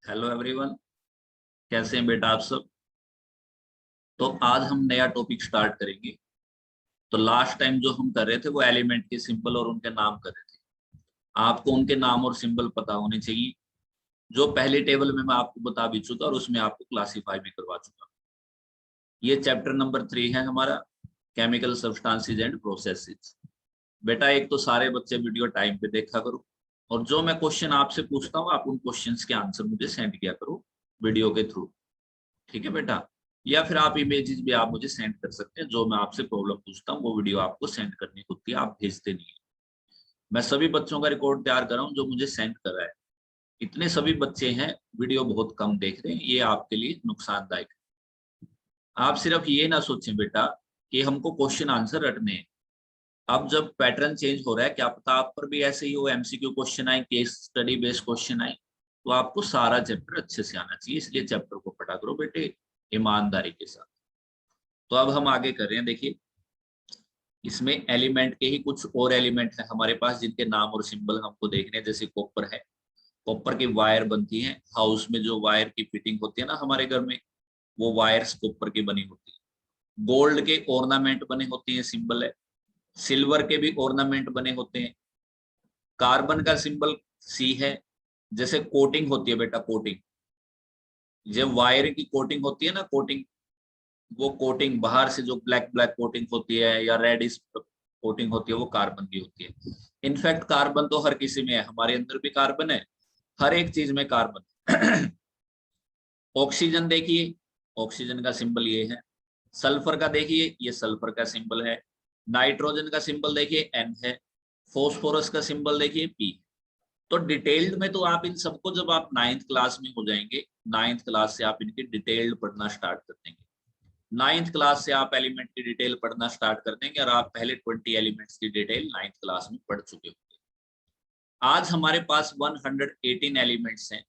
Hello everyone, कैसे हैं बेटा आप सब। तो आज हम नया टॉपिक स्टार्ट करेंगे। तो लास्ट टाइम जो हम कर रहे थे वो एलिमेंट के सिंबल और उनके नाम कर रहे थे। आपको उनके नाम और सिंबल पता होने चाहिए। जो पहली टेबल में मैं आपको बता भी चुका और उसमें आपको क्लासीफाई भी करवा चुका। ये चैप्टर नंबर 3 है हमारा, केमिकल सब्सटेंसेस एंड प्रोसेसेस। बेटा एक तो सारे बच्चे वीडियो टाइम पे देखा करो, और जो मैं क्वेश्चन आपसे पूछता हूँ आप उन क्वेश्चंस के आंसर मुझे सेंड किया करो वीडियो के थ्रू। ठीक है बेटा। या फिर आप इमेजेस भी आप मुझे सेंड कर सकते हैं। जो मैं आपसे प्रॉब्लम पूछता हूँ वो वीडियो आपको सेंड करनी होती है, आप भेजते नहीं है। मैं सभी बच्चों का रिकॉर्ड तैयार कर रहा हूँ जो मुझे सेंड कर रहा है। इतने सभी बच्चे हैं, वीडियो बहुत कम देख रहे हैं, ये आपके लिए नुकसानदायक है। आप सिर्फ ये ना सोचें बेटा कि हमको क्वेश्चन आंसर रटने हैं। अब जब पैटर्न चेंज हो रहा है, क्या पता आप पर भी ऐसे ही हो, एमसीक्यू क्वेश्चन आए, केस स्टडी बेस्ड क्वेश्चन आए। तो आपको सारा चैप्टर अच्छे से आना चाहिए, इसलिए चैप्टर को पढ़ा करो बेटे ईमानदारी के साथ। तो अब हम आगे कर रहे हैं। देखिए इसमें एलिमेंट के ही कुछ और एलिमेंट है हमारे पास जिनके नाम और सिंबल हमको देखने हैं। जैसे कॉपर है, कॉपर की वायर बनती है। हाउस में जो वायर की फिटिंग होती है ना हमारे घर में, वो वायर्स कॉपर की बनी होती है। गोल्ड के ऑर्नामेंट बने होते हैं, सिंबल है। सिल्वर के भी ऑर्नामेंट बने होते हैं। कार्बन का सिंबल सी है। जैसे कोटिंग होती है बेटा, कोटिंग, जब वायर की कोटिंग होती है ना, कोटिंग, वो कोटिंग बाहर से जो ब्लैक ब्लैक कोटिंग होती है या रेडिश कोटिंग होती है, वो कार्बन की होती है। इनफैक्ट कार्बन तो हर किसी में है, हमारे अंदर भी कार्बन है, हर एक चीज में कार्बन। ऑक्सीजन देखिए, ऑक्सीजन का सिंबल ये है। सल्फर का देखिए, ये सल्फर का सिंबल है। नाइट्रोजन का सिंबल देखिए एन है। फॉस्फोरस का सिंबल देखिए पी। तो डिटेल्ड में तो आप इन सबको जब आप 9th क्लास में हो जाएंगे, 9th क्लास से आप इनकी डिटेल्ड पढ़ना स्टार्ट कर देंगे। 9th क्लास से आप एलिमेंट की डिटेल पढ़ना स्टार्ट कर देंगे, और आप पहले 20 एलिमेंट्स की डिटेल 9th क्लास में पढ़ चुके होंगे। आज हमारे पास 118 एलिमेंट्स हैं,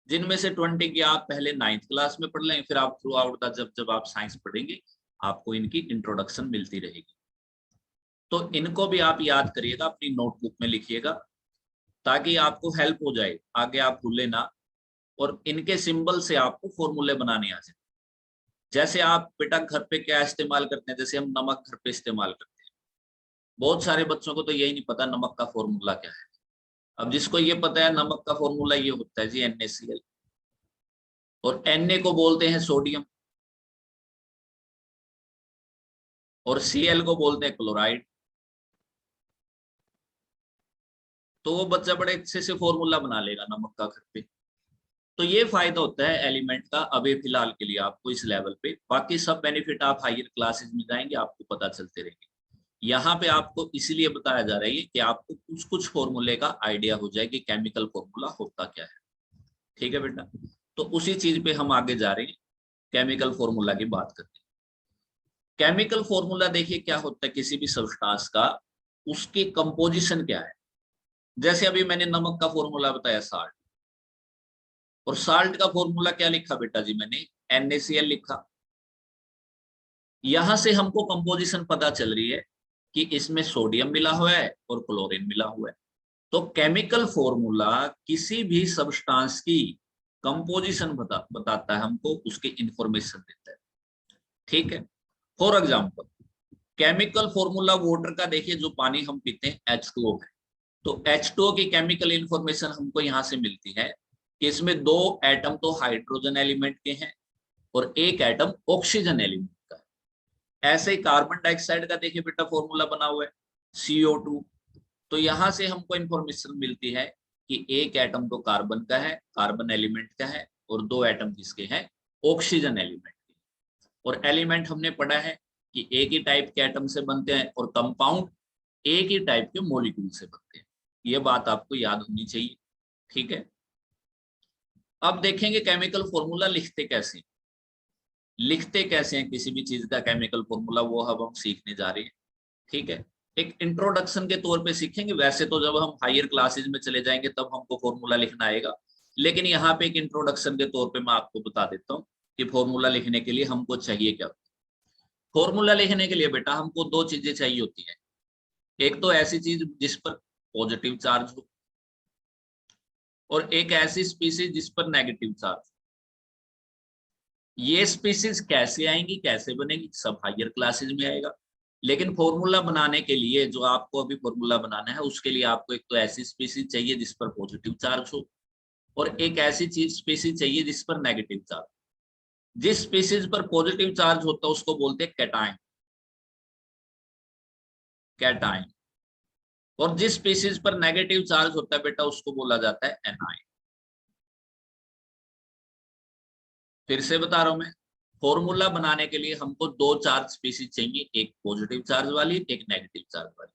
जिनमें से 20 की आप पहले 9th क्लास में पढ़ लें, फिर आप थ्रू आउट द जब जब आप साइंस पढ़ेंगे आपको इनकी इंट्रोडक्शन मिलती रहेगी। तो इनको भी आप याद करिएगा, अपनी नोटबुक में लिखिएगा, ताकि आपको हेल्प हो जाए, आगे आप भूले ना। और इनके सिंबल से आपको फॉर्मूले बनाने आ जाए। जैसे आप बेटा घर पे क्या इस्तेमाल करते हैं, जैसे हम नमक घर पे इस्तेमाल करते हैं। बहुत सारे बच्चों को तो यही नहीं पता नमक का फॉर्मूला क्या है। अब जिसको ये पता है नमक का फॉर्मूला ये होता है जी NaCl, और Na को बोलते हैं सोडियम, और Cl को बोलते हैं क्लोराइड। तो वो बच्चा बड़े अच्छे से फॉर्मूला बना लेगा नमक का घर पे। तो ये फायदा होता है एलिमेंट का अभी फिलहाल के लिए आपको इस लेवल पे। बाकी सब बेनिफिट आप हायर क्लासेस में जाएंगे आपको पता चलते रहेंगे। यहाँ पे आपको इसलिए बताया जा रहा है कि आपको कुछ कुछ फॉर्मूले का आइडिया हो जाए कि केमिकल फॉर्मूला होता क्या है। ठीक है बेटा। तो उसी चीज पे हम आगे जा रहे हैं, केमिकल फॉर्मूला की बात करते हैं। केमिकल फॉर्मूला देखिए क्या होता है किसी भी सब्सटेंस का, उसकी कंपोजिशन क्या है। जैसे अभी मैंने नमक का फॉर्मूला बताया साल्ट, और साल्ट का फॉर्मूला क्या लिखा बेटा जी मैंने, NaCl लिखा। यहां से हमको कंपोजिशन पता चल रही है कि इसमें सोडियम मिला हुआ है और क्लोरीन मिला हुआ है। तो केमिकल फॉर्मूला किसी भी सब्सटेंस की कंपोजिशन बताता है हमको, उसकी इंफॉर्मेशन देता है। ठीक है। For example chemical formula water का देखिए, जो पानी हम पीते हैं H2O है। तो H2O की केमिकल इंफॉर्मेशन हमको यहां से मिलती है कि इसमें 2 एटम तो हाइड्रोजन एलिमेंट के हैं और 1 एटम ऑक्सीजन एलिमेंट का है। ऐसे ही कार्बन डाइऑक्साइड का देखिए बेटा फॉर्मूला बना हुआ है CO2। तो यहां से हमको इंफॉर्मेशन मिलती है कि 1 एटम तो कार्बन का है, कार्बन एलिमेंट का है, और 2 एटम किसके हैं, ऑक्सीजन एलिमेंट के। और एलिमेंट हमने पढ़ा है कि एक ही टाइप के एटम से बनते हैं, और कंपाउंड एक ही टाइप के मॉलिक्यूल से बनते हैं। ये बात आपको याद होनी चाहिए। ठीक है। अब देखेंगे केमिकल फॉर्मूला लिखते कैसे हैं किसी भी चीज का केमिकल फॉर्मूला, वो अब हम सीखने जा रहे हैं। ठीक है। एक इंट्रोडक्शन के तौर पे सीखेंगे। वैसे तो जब हम हायर क्लासेस में चले जाएंगे तब हमको फॉर्मूला लिखना आएगा, लेकिन यहाँ पे एक इंट्रोडक्शन के तौर पे मैं आपको बता देता हूँ कि फॉर्मूला लिखने के लिए हमको चाहिए क्या। फॉर्मूला लिखने के लिए बेटा हमको 2 चीजें चाहिए होती है। एक तो ऐसी चीज जिस पर पॉजिटिव चार्ज हो, और एक ऐसी स्पीसीज जिस पर नेगेटिव चार्ज। ये स्पीसीज कैसे आएंगी, कैसे बनेगी, सब हायर क्लासेस में आएगा। लेकिन फॉर्मूला बनाने के लिए, जो आपको अभी फॉर्मूला बनाना है, उसके लिए आपको एक तो ऐसी स्पीसीज चाहिए जिस पर पॉजिटिव चार्ज हो, और एक ऐसी चीज स्पीसीज चाहिए जिस पर नेगेटिव चार्ज। जिस स्पीसीज पर पॉजिटिव चार्ज होता है उसको बोलते हैं कैटायन, कैटायन। और जिस स्पीसीज पर नेगेटिव चार्ज होता है बेटा उसको बोला जाता है एनायन। फिर से बता रहा हूं मैं, फॉर्मूला बनाने के लिए हमको दो चार्ज स्पीसीज चाहिए, एक पॉजिटिव चार्ज वाली, एक नेगेटिव चार्ज वाली।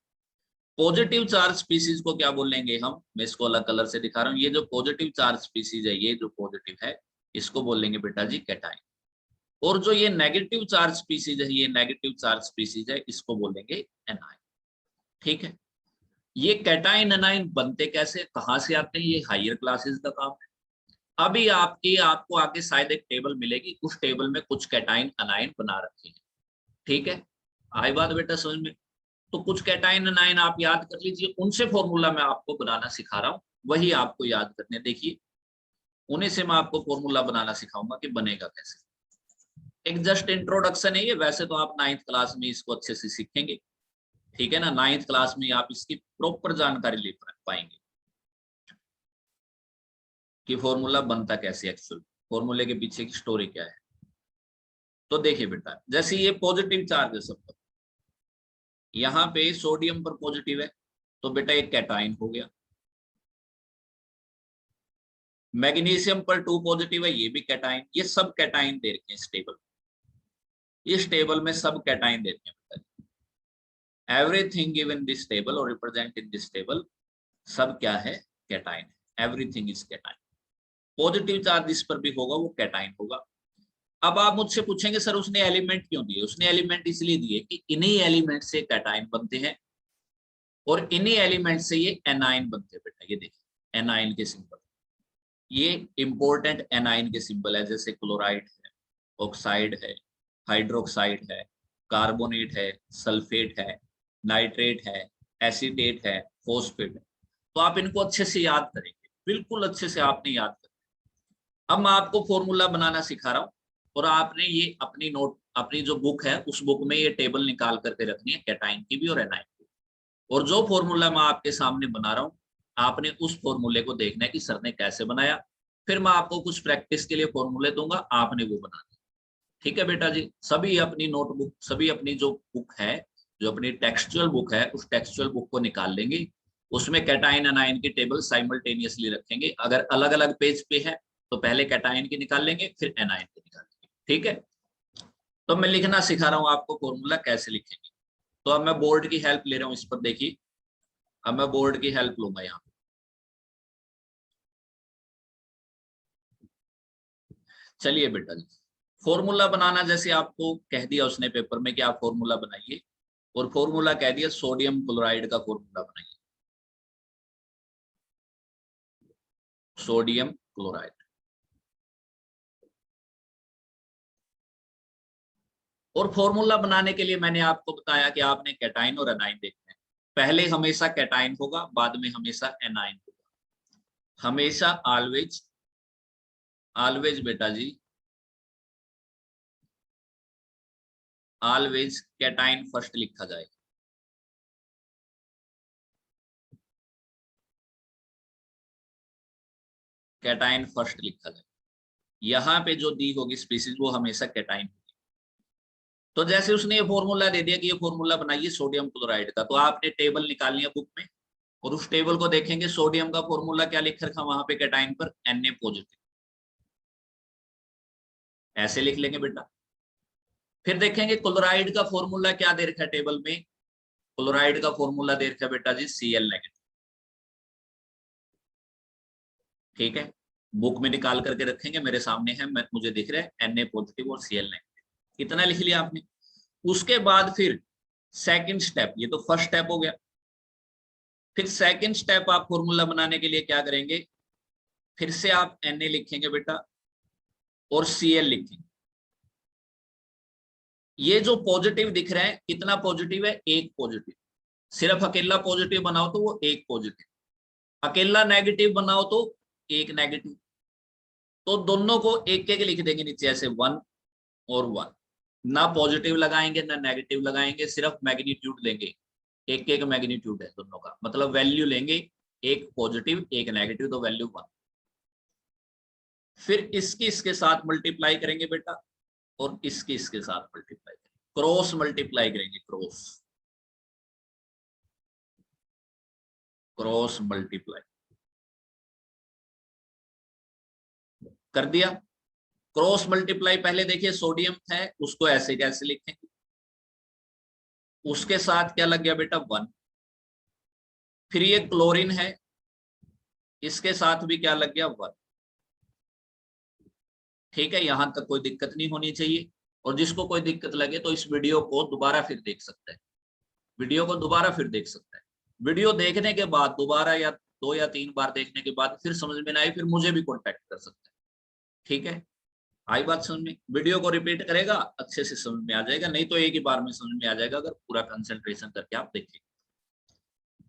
पॉजिटिव चार्ज स्पीसीज को क्या बोलेंगे हम, मैं इसको अलग कलर से दिखा रहा हूँ। ये जो पॉजिटिव चार्ज स्पीसीज है, ये जो पॉजिटिव है, इसको बोलेंगे बेटा जी कैटायन। और जो ये नेगेटिव चार्ज स्पीसीज है, ये नेगेटिव चार्ज स्पीसीज है, इसको बोलेंगे एनायन। ठीक है। ये कैटायन एनायन बनते कैसे, कहां से आते हैं, ये हायर क्लासेस का काम है। अभी आपको आगे शायद एक टेबल मिलेगी, उस टेबल में कुछ कैटायन एनायन बना रखे हैं। ठीक है, आई बात बेटा समझ में। तो कुछ कैटायन एनायन आप याद कर लीजिए, उनसे फॉर्मूला मैं आपको बनाना सिखा रहा हूँ, वही आपको याद करने। देखिए, उन्हीं से मैं आपको फॉर्मूला बनाना सिखाऊंगा कि बनेगा कैसे। एक जस्ट इंट्रोडक्शन है ये, वैसे तो आप 9th क्लास में इसको अच्छे से सीखेंगे। ठीक है ना, 9th क्लास में आप इसकी प्रॉपर जानकारी ले पाएंगे कि फॉर्मूला बनता कैसे, एक्चुअल फॉर्मूले के पीछे की स्टोरी क्या है। तो देखिए बेटा, जैसे ये पॉजिटिव चार्ज है सबका, यहाँ पे सोडियम पर पॉजिटिव है, तो बेटा एक कैटायन हो गया। मैग्नीशियम पर 2 पॉजिटिव है, ये भी कैटायन। ये सब कैटायन दे रखे हैं इस टेबल में। इस टेबल में सब कैटायन दे रखे हैं बेटा। एवरीथिंग गिवन दिस टेबल और रिप्रेजेंट इन दिस टेबल, सब क्या है, कैटायन है। Everything is cation. Positive charge जिस पर भी होगा वो कैटायन होगा। अब आप मुझसे पूछेंगे सर उसने एलिमेंट क्यों दिए। उसने एलिमेंट इसलिए दिए कि इन्हीं एलिमेंट से कैटायन बनते हैं और इन्हीं एलिमेंट से ये एनायन बनते हैं बेटा। ये देखिए एनायन के सिंबल, ये इंपॉर्टेंट एनायन के सिंबल है, जैसे क्लोराइड है, ऑक्साइड है, हाइड्रोक्साइड है, कार्बोनेट है, सल्फेट है, नाइट्रेट है, एसीटेट है, फॉस्फेट है। तो आप इनको अच्छे से याद करेंगे, बिल्कुल अच्छे से आपने याद करें। अब मैं आपको फॉर्मूला बनाना सिखा रहा हूँ, और आपने ये अपनी नोट, अपनी जो बुक है उस बुक में ये टेबल निकाल करके रखनी है, कैटाइन की भी और एनाइन की। और जो फॉर्मूला मैं आपके सामने बना रहा हूँ, आपने उस फॉर्मूले को देखना है कि सर ने कैसे बनाया। फिर मैं आपको कुछ प्रैक्टिस के लिए फॉर्मूले दूंगा, आपने वो बनाना। ठीक है बेटा जी, सभी अपनी नोटबुक, सभी अपनी जो बुक है, जो अपनी टेक्सचुअल बुक है, उस टेक्सचुअल बुक को निकाल लेंगे। उसमें कैटाइन एनाइन की टेबल साइमल्टेनियसली रखेंगे। अगर अलग अलग पेज पे है तो पहले कैटाइन की निकाल लेंगे, फिर एनाइन की निकालेंगे। ठीक है, तो मैं लिखना सिखा रहा हूँ आपको फॉर्मूला कैसे लिखेंगे। तो अब मैं बोर्ड की हेल्प ले रहा हूँ इस पर, देखिए अब मैं बोर्ड की हेल्प लूंगा यहाँ पे। चलिए बेटा जी, फॉर्मूला बनाना जैसे आपको कह दिया उसने पेपर में कि आप फॉर्मूला बनाइए, और फॉर्मूला कह दिया सोडियम क्लोराइड का फॉर्मूला बनाइए, सोडियम क्लोराइड। और फॉर्मूला बनाने के लिए मैंने आपको बताया कि आपने कैटाइन और एनाइन देखना है। पहले हमेशा कैटाइन होगा, बाद में हमेशा एनाइन होगा। हमेशा ऑलवेज, ऑलवेज बेटा जी, ऑलवेज कैटाइन फर्स्ट लिखा जाएगा। कैटाइन फर्स्ट लिखा जाएगा। यहाँ पे जो दी होगी स्पीसीज वो हमेशा कैटाइन होगी। तो जैसे उसने ये फॉर्मूला दे दिया कि ये फॉर्मूला बनाइए सोडियम क्लोराइड का, तो आपने टेबल निकालनी है बुक में, और उस टेबल को देखेंगे सोडियम का फॉर्मूला क्या लिख रखा वहां पे कैटाइन पर, Na पॉजिटिव, ऐसे लिख लेंगे बेटा। फिर देखेंगे क्लोराइड का फॉर्मूला क्या दे रखा है टेबल में। क्लोराइड का फॉर्मूला दे रखा है बेटा जी Cl नेगेटिव। ठीक है, बुक में निकाल करके रखेंगे, मेरे सामने है, मुझे दिख रहा है Na पॉजिटिव और Cl नेगेटिव। इतना लिख लिया आपने। उसके बाद फिर सेकंड स्टेप, ये तो फर्स्ट स्टेप हो गया। फिर सेकंड स्टेप आप फॉर्मूला बनाने के लिए क्या करेंगे, फिर से आप Na लिखेंगे बेटा और Cl लिखेंगे। ये जो पॉजिटिव दिख रहा है, कितना पॉजिटिव है, एक पॉजिटिव। सिर्फ अकेला पॉजिटिव बनाओ तो वो एक पॉजिटिव, अकेला नेगेटिव बनाओ तो एक नेगेटिव, तो दोनों को एक एक लिख देंगे नीचे ऐसे 1 और 1, ना पॉजिटिव लगाएंगे ना नेगेटिव लगाएंगे, सिर्फ मैग्नीट्यूड लेंगे, एक एक मैग्नीट्यूड है दोनों का, मतलब वैल्यू लेंगे, एक पॉजिटिव एक नेगेटिव, तो वैल्यू 1। फिर इसकी इसके साथ मल्टीप्लाई करेंगे बेटा, और इसकी इसके साथ मल्टीप्लाई करेंगे, क्रॉस मल्टीप्लाई करेंगे, क्रॉस मल्टीप्लाई कर दिया। क्रॉस मल्टीप्लाई पहले देखिए सोडियम है उसको ऐसे कैसे लिखेंगे, उसके साथ क्या लग गया बेटा 1। फिर ये क्लोरीन है, इसके साथ भी क्या लग गया 1। ठीक है, यहां तक कोई दिक्कत नहीं होनी चाहिए। और जिसको कोई दिक्कत लगे तो इस वीडियो को दोबारा फिर देख सकता है, वीडियो को दोबारा फिर देख सकता है। वीडियो देखने के बाद दोबारा या 2 या 3 बार देखने के बाद फिर समझ में ना आए फिर मुझे भी कॉन्टेक्ट कर सकता है। ठीक है, आई बात समझ में? वीडियो को रिपीट करेगा अच्छे से समझ में आ जाएगा, नहीं तो एक ही बार में समझ में आ जाएगा अगर पूरा कंसंट्रेशन करके आप देखें।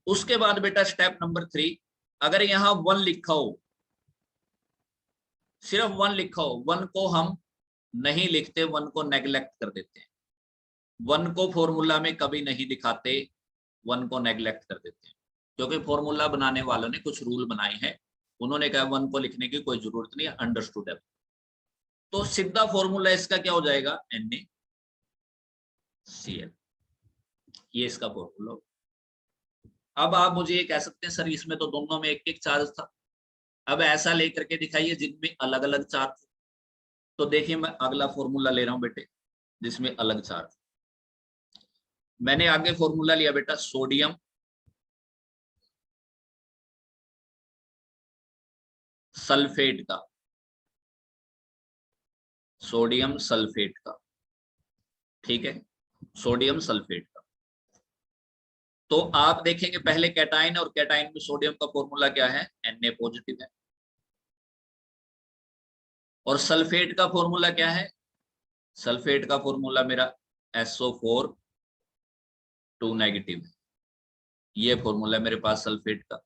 उसके बाद बेटा स्टेप नंबर 3, अगर यहाँ 1 लिखा हो, सिर्फ 1 लिखा हो, 1 को हम नहीं लिखते, 1 को नेग्लेक्ट कर देते हैं, 1 को फॉर्मूला में कभी नहीं दिखाते, 1 को नेग्लेक्ट कर देते हैं, क्योंकि फॉर्मूला बनाने वालों ने कुछ रूल बनाए हैं, उन्होंने कहा 1 को लिखने की कोई जरूरत नहीं है, अंडरस्टूड है। तो सीधा फॉर्मूला इसका क्या हो जाएगा, NaCl, ये इसका फॉर्मूला। अब आप मुझे ये कह सकते हैं सर इसमें तो दोनों में एक एक चार्ज था, अब ऐसा लेकर के दिखाइए जिनमें अलग अलग चार्ज। तो देखिए मैं अगला फॉर्मूला ले रहा हूं बेटे जिसमें अलग चार्ज। मैंने आगे फॉर्मूला लिया बेटा सोडियम सल्फेट का, सोडियम सल्फेट का, ठीक है, सोडियम सल्फेट का। तो आप देखेंगे पहले कैटाइन, और कैटाइन में सोडियम का फॉर्मूला क्या है, Na पॉजिटिव है, और सल्फेट का फॉर्मूला क्या है, सल्फेट का फॉर्मूला मेरा SO4 2 नेगेटिव है, ये फॉर्मूला मेरे पास सल्फेट का।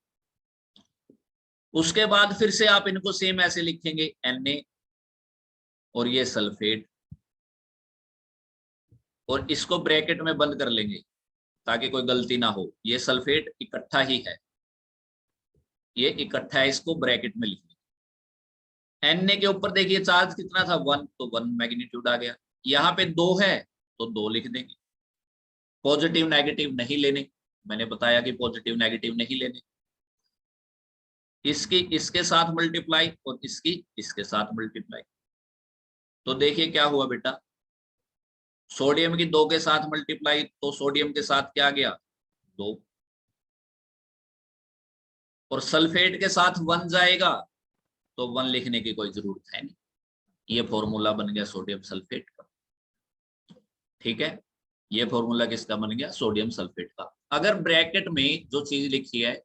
उसके बाद फिर से आप इनको सेम ऐसे लिखेंगे Na और ये सल्फेट, और इसको ब्रैकेट में बंद कर लेंगे ताकि कोई गलती ना हो, ये सल्फेट इकट्ठा ही है, ये इकट्ठा है, इसको ब्रैकेट में लिख लेंगे। Na के ऊपर देखिए चार्ज कितना था 1, तो 1 मैग्नीट्यूड आ गया, यहाँ पे 2 है तो 2 लिख देंगे। पॉजिटिव नेगेटिव नहीं लेने, मैंने बताया कि पॉजिटिव नेगेटिव नहीं लेने। इसकी इसके साथ मल्टीप्लाई और इसकी इसके साथ मल्टीप्लाई, तो देखिए क्या हुआ बेटा, सोडियम की 2 के साथ मल्टीप्लाई, तो सोडियम के साथ क्या गया 2, और सल्फेट के साथ 1 जाएगा तो 1 लिखने की कोई जरूरत है नहीं, ये फॉर्मूला बन गया सोडियम सल्फेट का। ठीक है, ये फॉर्मूला किसका बन गया, सोडियम सल्फेट का। अगर ब्रैकेट में जो चीज लिखी है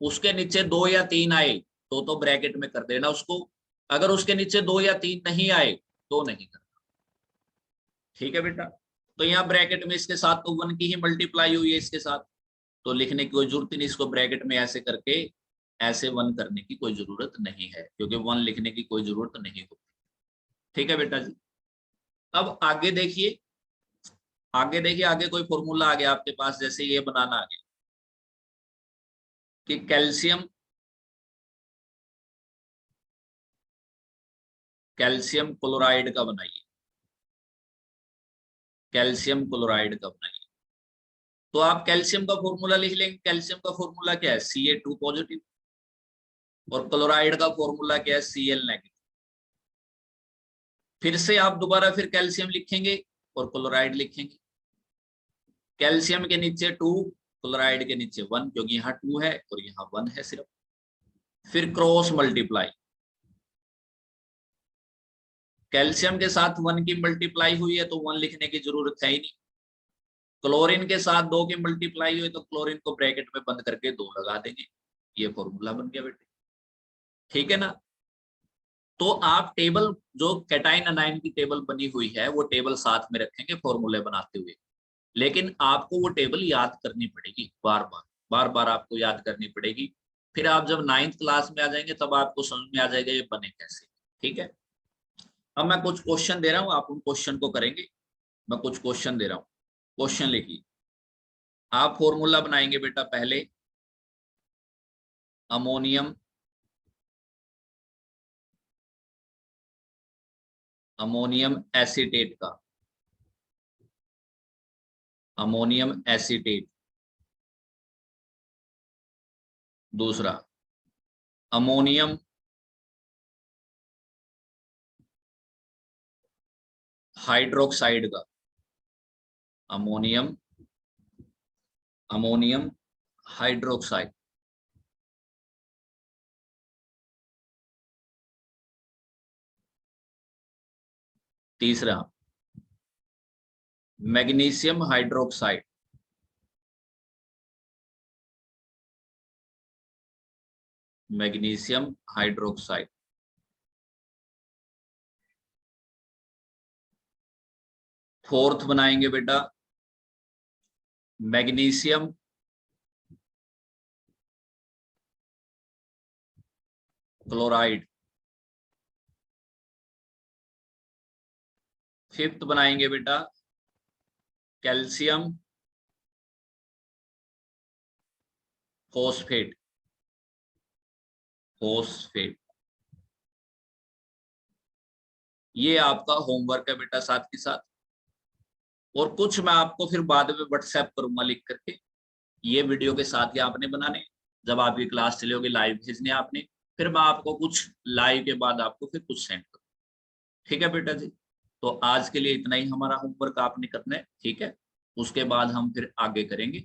उसके नीचे 2 या 3 आए तो ब्रैकेट में कर देना उसको, अगर उसके नीचे 2 या 3 नहीं आए तो नहीं करना। ठीक है बेटा, तो यहाँ ब्रैकेट में इसके साथ तो 1 की ही मल्टीप्लाई हुई है इसके साथ, तो लिखने की कोई जरूरत नहीं, इसको ब्रैकेट में ऐसे करके ऐसे 1 करने की कोई जरूरत नहीं है, क्योंकि 1 लिखने की कोई जरूरत नहीं होती। ठीक है बेटा जी, अब आगे देखिए, आगे देखिए, आगे कोई फॉर्मूला आ गया आपके पास, जैसे ये बनाना आ गया कि कैल्शियम क्लोराइड का बनाइए, कैल्शियम क्लोराइड का बनाइए। तो आप कैल्शियम का फॉर्मूला लिख लेंगे, कैल्शियम का फॉर्मूला क्या है Ca2 पॉजिटिव, और क्लोराइड का फॉर्मूला क्या है Cl नेगेटिव। फिर से आप दोबारा फिर कैल्शियम लिखेंगे और क्लोराइड लिखेंगे, कैल्शियम के नीचे 2, क्लोराइड के नीचे 1, क्योंकि यहाँ 2 है और यहाँ 1 है सिर्फ। फिर क्रॉस मल्टीप्लाई, कैल्शियम के साथ 1 की मल्टीप्लाई हुई है तो 1 लिखने की जरूरत है ही नहीं, क्लोरीन के साथ 2 की मल्टीप्लाई हुई तो क्लोरीन को ब्रैकेट में बंद करके 2 लगा देंगे, ये फॉर्मूला बन गया बेटे। ठीक है ना, तो आप टेबल जो कैटाइन अनाइन की टेबल बनी हुई है वो टेबल साथ में रखेंगे फॉर्मूले बनाते हुए, लेकिन आपको वो टेबल याद करनी पड़ेगी, बार बार आपको याद करनी पड़ेगी। फिर आप जब 9th क्लास में आ जाएंगे तब आपको समझ में आ जाएगा ये बने कैसे। ठीक है, अब मैं कुछ क्वेश्चन दे रहा हूँ, आप उन क्वेश्चन को करेंगे। मैं कुछ क्वेश्चन दे रहा हूँ, क्वेश्चन लिखिए। आप फॉर्मूला बनाएंगे बेटा पहले अमोनियम एसीटेट का, अमोनियम एसीटेट। दूसरा अमोनियम हाइड्रोक्साइड का, अमोनियम हाइड्रोक्साइड। तीसरा magnesium hydroxide, magnesium hydroxide. Fourth बनाएंगे बेटा मैग्नीशियम क्लोराइड। फिफ्थ बनाएंगे बेटा कैल्शियम फॉस्फेट, फॉस्फेट। ये आपका होमवर्क है बेटा साथ के साथ, और कुछ मैं आपको फिर बाद में व्हाट्सएप करूंगा लिख करके। ये वीडियो के साथ ही आपने बनाने, जब आपकी क्लास चली होगी लाइव भेजने आपने, फिर मैं आपको कुछ लाइव के बाद आपको फिर कुछ सेंड करूँ। ठीक है बेटा जी, तो आज के लिए इतना ही हमारा होमवर्क आपने करना है। ठीक है, उसके बाद हम फिर आगे करेंगे।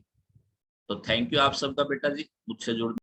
तो थैंक यू आप सबका बेटा जी मुझसे जुड़